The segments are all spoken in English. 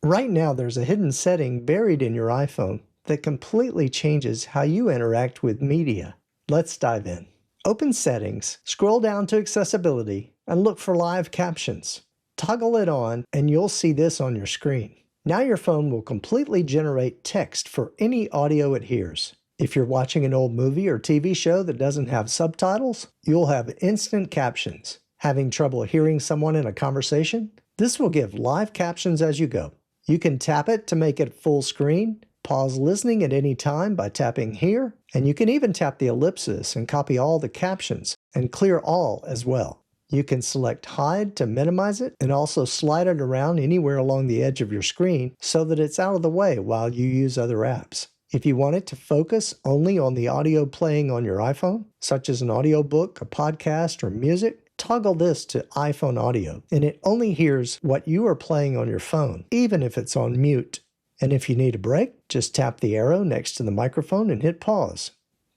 Right now, there's a hidden setting buried in your iPhone that completely changes how you interact with media. Let's dive in. Open Settings, scroll down to Accessibility, and look for Live Captions. Toggle it on, and you'll see this on your screen. Now your phone will completely generate text for any audio it hears. If you're watching an old movie or TV show that doesn't have subtitles, you'll have instant captions. Having trouble hearing someone in a conversation? This will give live captions as you go. You can tap it to make it full screen, pause listening at any time by tapping here, and you can even tap the ellipsis and copy all the captions and clear all as well. You can select Hide to minimize it and also slide it around anywhere along the edge of your screen so that it's out of the way while you use other apps. If you want it to focus only on the audio playing on your iPhone, such as an audiobook, a podcast, or music, toggle this to iPhone audio, and it only hears what you are playing on your phone, even if it's on mute. And if you need a break, just tap the arrow next to the microphone and hit pause.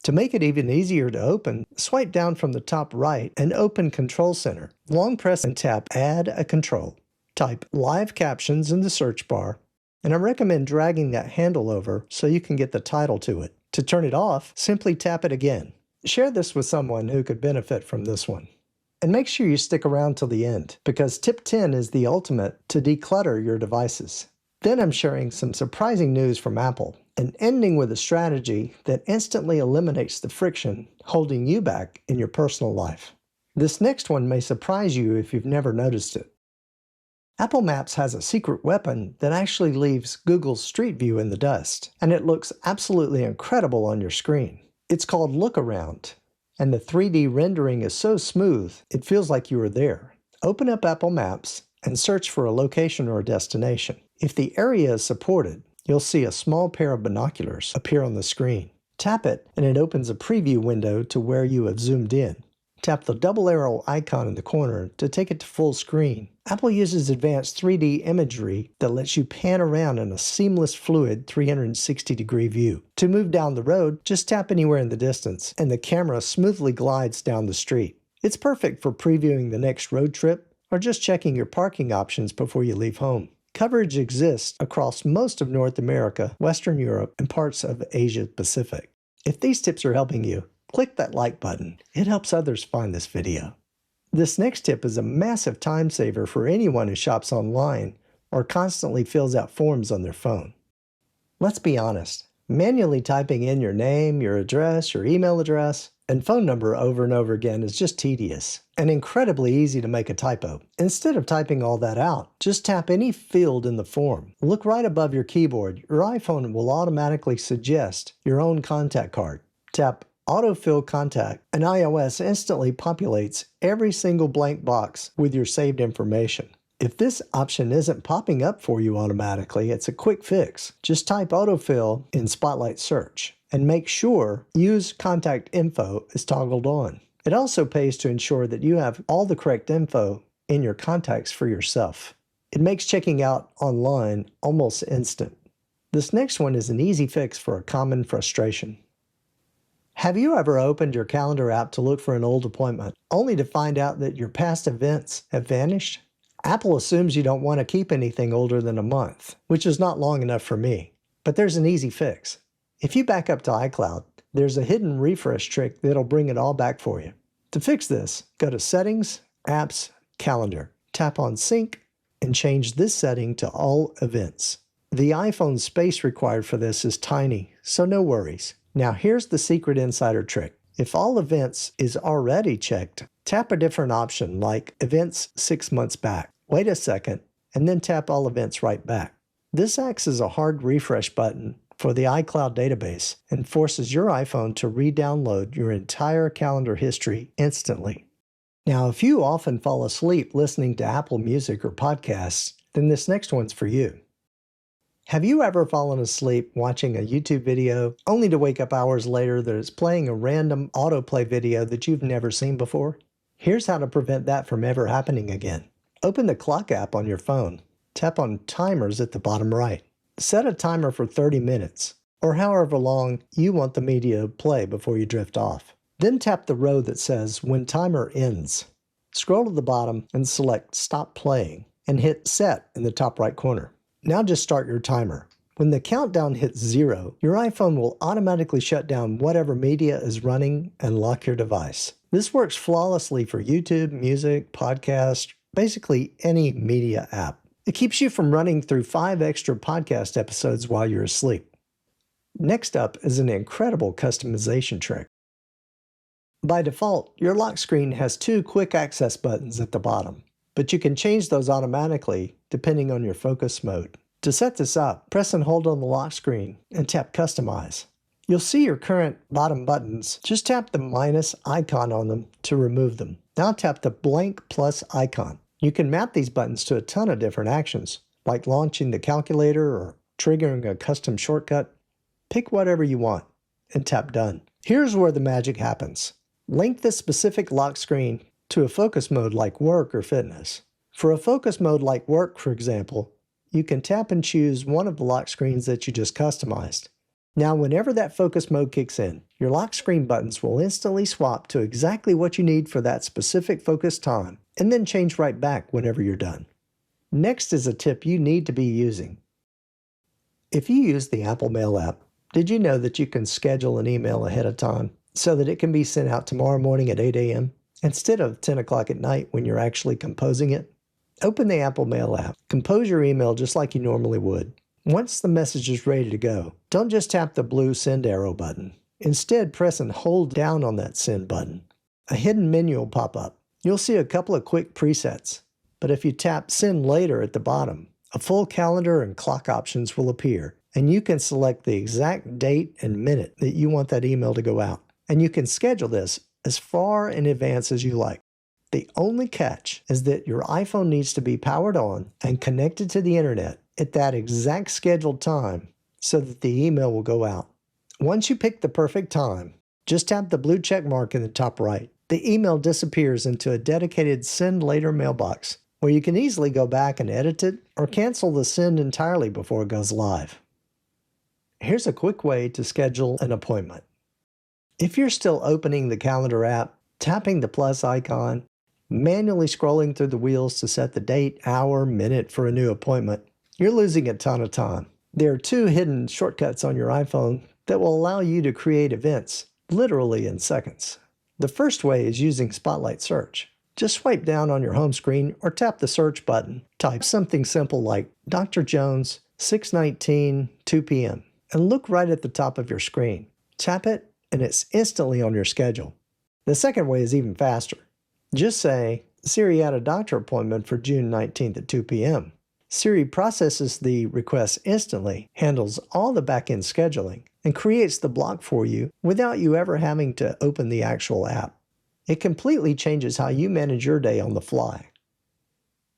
To make it even easier to open, swipe down from the top right and open Control Center. Long press and tap Add a Control. Type Live Captions in the search bar, and I recommend dragging that handle over so you can get the title to it. To turn it off, simply tap it again. Share this with someone who could benefit from this one. And make sure you stick around till the end, because tip 10 is the ultimate to declutter your devices. Then I'm sharing some surprising news from Apple, and ending with a strategy that instantly eliminates the friction holding you back in your personal life. This next one may surprise you if you've never noticed it. Apple Maps has a secret weapon that actually leaves Google's Street View in the dust, and it looks absolutely incredible on your screen. It's called Look Around, and the 3D rendering is so smooth it feels like you are there. Open up Apple Maps and search for a location or a destination. If the area is supported, you'll see a small pair of binoculars appear on the screen. Tap it and it opens a preview window to where you have zoomed in. Tap the double arrow icon in the corner to take it to full screen. Apple uses advanced 3D imagery that lets you pan around in a seamless, fluid 360-degree view. To move down the road, just tap anywhere in the distance, and the camera smoothly glides down the street. It's perfect for previewing the next road trip or just checking your parking options before you leave home. Coverage exists across most of North America, Western Europe, and parts of Asia Pacific. If these tips are helping you, click that like button. It helps others find this video. This next tip is a massive time saver for anyone who shops online or constantly fills out forms on their phone. Let's be honest, manually typing in your name, your address, your email address, and phone number over and over again is just tedious and incredibly easy to make a typo. Instead of typing all that out, just tap any field in the form. Look right above your keyboard. Your iPhone will automatically suggest your own contact card. Tap AutoFill Contact, and iOS instantly populates every single blank box with your saved information. If this option isn't popping up for you automatically, it's a quick fix. Just type AutoFill in Spotlight Search and make sure Use Contact Info is toggled on. It also pays to ensure that you have all the correct info in your contacts for yourself. It makes checking out online almost instant. This next one is an easy fix for a common frustration. Have you ever opened your calendar app to look for an old appointment, only to find out that your past events have vanished? Apple assumes you don't want to keep anything older than a month, which is not long enough for me. But there's an easy fix. If you back up to iCloud, there's a hidden refresh trick that'll bring it all back for you. To fix this, go to Settings, Apps, Calendar. Tap on Sync, and change this setting to All Events. The iPhone space required for this is tiny, so no worries. Now here's the secret insider trick. If all events is already checked, tap a different option like Events 6 months back. Wait a second, and then tap All Events right back. This acts as a hard refresh button for the iCloud database and forces your iPhone to re-download your entire calendar history instantly. Now, if you often fall asleep listening to Apple Music or podcasts, then this next one's for you. Have you ever fallen asleep watching a YouTube video only to wake up hours later that it's playing a random autoplay video that you've never seen before? Here's how to prevent that from ever happening again. Open the clock app on your phone. Tap on Timers at the bottom right. Set a timer for 30 minutes, or however long you want the media to play before you drift off. Then tap the row that says When Timer Ends. Scroll to the bottom and select Stop Playing, and hit Set in the top right corner. Now just start your timer. When the countdown hits 0, your iPhone will automatically shut down whatever media is running and lock your device. This works flawlessly for YouTube, music, podcasts, basically any media app. It keeps you from running through 5 extra podcast episodes while you're asleep. Next up is an incredible customization trick. By default, your lock screen has 2 quick access buttons at the bottom, but you can change those automatically depending on your focus mode. To set this up, press and hold on the lock screen and tap Customize. You'll see your current bottom buttons. Just tap the minus icon on them to remove them. Now tap the blank plus icon. You can map these buttons to a ton of different actions, like launching the calculator or triggering a custom shortcut. Pick whatever you want and tap Done. Here's where the magic happens. Link the specific lock screen to a focus mode like work or fitness. For a focus mode like work, for example, you can tap and choose one of the lock screens that you just customized. Now, whenever that focus mode kicks in, your lock screen buttons will instantly swap to exactly what you need for that specific focus time, and then change right back whenever you're done. Next is a tip you need to be using. If you use the Apple Mail app, did you know that you can schedule an email ahead of time so that it can be sent out tomorrow morning at 8 a.m. instead of 10 o'clock at night when you're actually composing it? Open the Apple Mail app. Compose your email just like you normally would. Once the message is ready to go, don't just tap the blue send arrow button. Instead, press and hold down on that send button. A hidden menu will pop up. You'll see a couple of quick presets. But if you tap send later at the bottom, a full calendar and clock options will appear, and you can select the exact date and minute that you want that email to go out. And you can schedule this as far in advance as you like. The only catch is that your iPhone needs to be powered on and connected to the internet at that exact scheduled time so that the email will go out. Once you pick the perfect time, just tap the blue check mark in the top right. The email disappears into a dedicated Send Later mailbox where you can easily go back and edit it or cancel the send entirely before it goes live. Here's a quick way to schedule an appointment. If you're still opening the calendar app, tapping the plus icon, manually scrolling through the wheels to set the date, hour, minute for a new appointment, you're losing a ton of time. There are 2 hidden shortcuts on your iPhone that will allow you to create events literally in seconds. The first way is using Spotlight Search. Just swipe down on your home screen or tap the search button. Type something simple like Dr. Jones, 6/19, 2 p.m. and look right at the top of your screen. Tap it and it's instantly on your schedule. The second way is even faster. Just say, Siri, add a doctor appointment for June 19th at 2 p.m. Siri processes the request instantly, handles all the back-end scheduling, and creates the block for you without you ever having to open the actual app. It completely changes how you manage your day on the fly.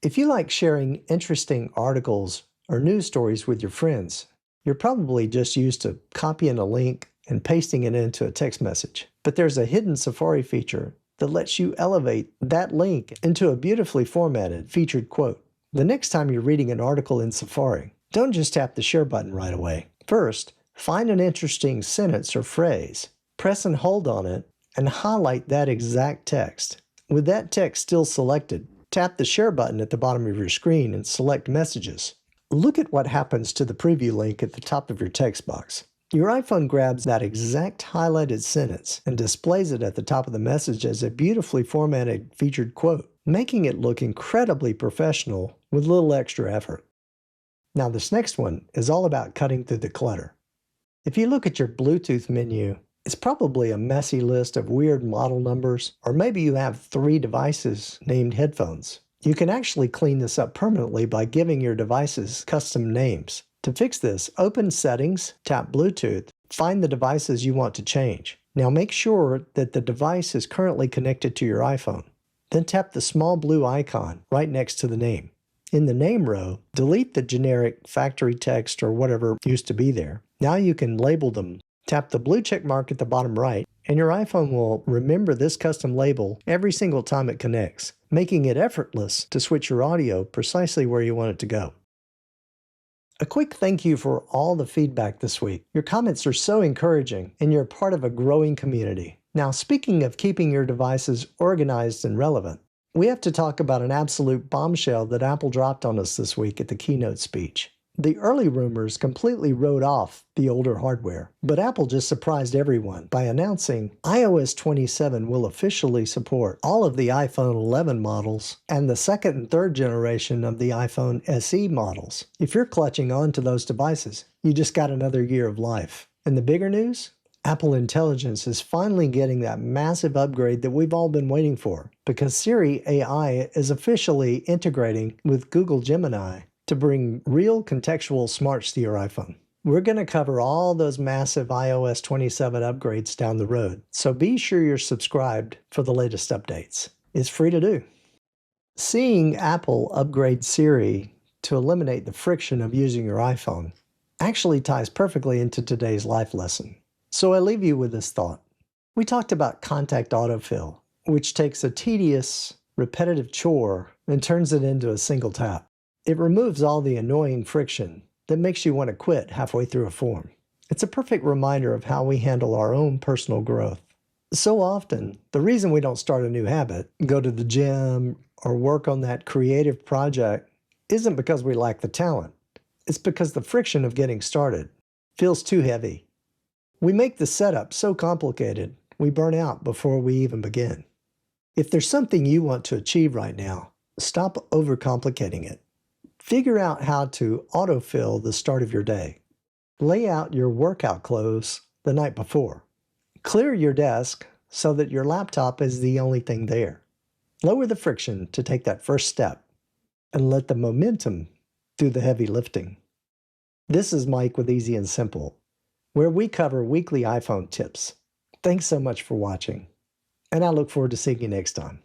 If you like sharing interesting articles or news stories with your friends, you're probably just used to copying a link and pasting it into a text message. But there's a hidden Safari feature that lets you elevate that link into a beautifully formatted featured quote. The next time you're reading an article in Safari, don't just tap the share button right away. First, find an interesting sentence or phrase, press and hold on it, and highlight that exact text. With that text still selected, tap the share button at the bottom of your screen and select Messages. Look at what happens to the preview link at the top of your text box. Your iPhone grabs that exact highlighted sentence and displays it at the top of the message as a beautifully formatted featured quote, making it look incredibly professional with little extra effort. Now this next one is all about cutting through the clutter. If you look at your Bluetooth menu, it's probably a messy list of weird model numbers, or maybe you have 3 devices named headphones. You can actually clean this up permanently by giving your devices custom names. To fix this, open Settings, tap Bluetooth, find the devices you want to change. Now make sure that the device is currently connected to your iPhone. Then tap the small blue icon right next to the name. In the name row, delete the generic factory text or whatever used to be there. Now you can label them. Tap the blue check mark at the bottom right, and your iPhone will remember this custom label every single time it connects, making it effortless to switch your audio precisely where you want it to go. A quick thank you for all the feedback this week. Your comments are so encouraging, and you're part of a growing community. Now, speaking of keeping your devices organized and relevant, we have to talk about an absolute bombshell that Apple dropped on us this week at the keynote speech. The early rumors completely wrote off the older hardware, but Apple just surprised everyone by announcing iOS 27 will officially support all of the iPhone 11 models and the second and third generation of the iPhone SE models. If you're clutching on to those devices, you just got another year of life. And the bigger news? Apple Intelligence is finally getting that massive upgrade that we've all been waiting for, because Siri AI is officially integrating with Google Gemini to bring real contextual smarts to your iPhone. We're going to cover all those massive iOS 27 upgrades down the road, so be sure you're subscribed for the latest updates. It's free to do. Seeing Apple upgrade Siri to eliminate the friction of using your iPhone actually ties perfectly into today's life lesson. So I leave you with this thought. We talked about contact autofill, which takes a tedious, repetitive chore and turns it into a single tap. It removes all the annoying friction that makes you want to quit halfway through a form. It's a perfect reminder of how we handle our own personal growth. So often, the reason we don't start a new habit, go to the gym, or work on that creative project isn't because we lack the talent. It's because the friction of getting started feels too heavy. We make the setup so complicated, we burn out before we even begin. If there's something you want to achieve right now, stop overcomplicating it. Figure out how to autofill the start of your day. Lay out your workout clothes the night before. Clear your desk so that your laptop is the only thing there. Lower the friction to take that first step, and let the momentum do the heavy lifting. This is Mike with Easy and Simple, where we cover weekly iPhone tips. Thanks so much for watching, and I look forward to seeing you next time.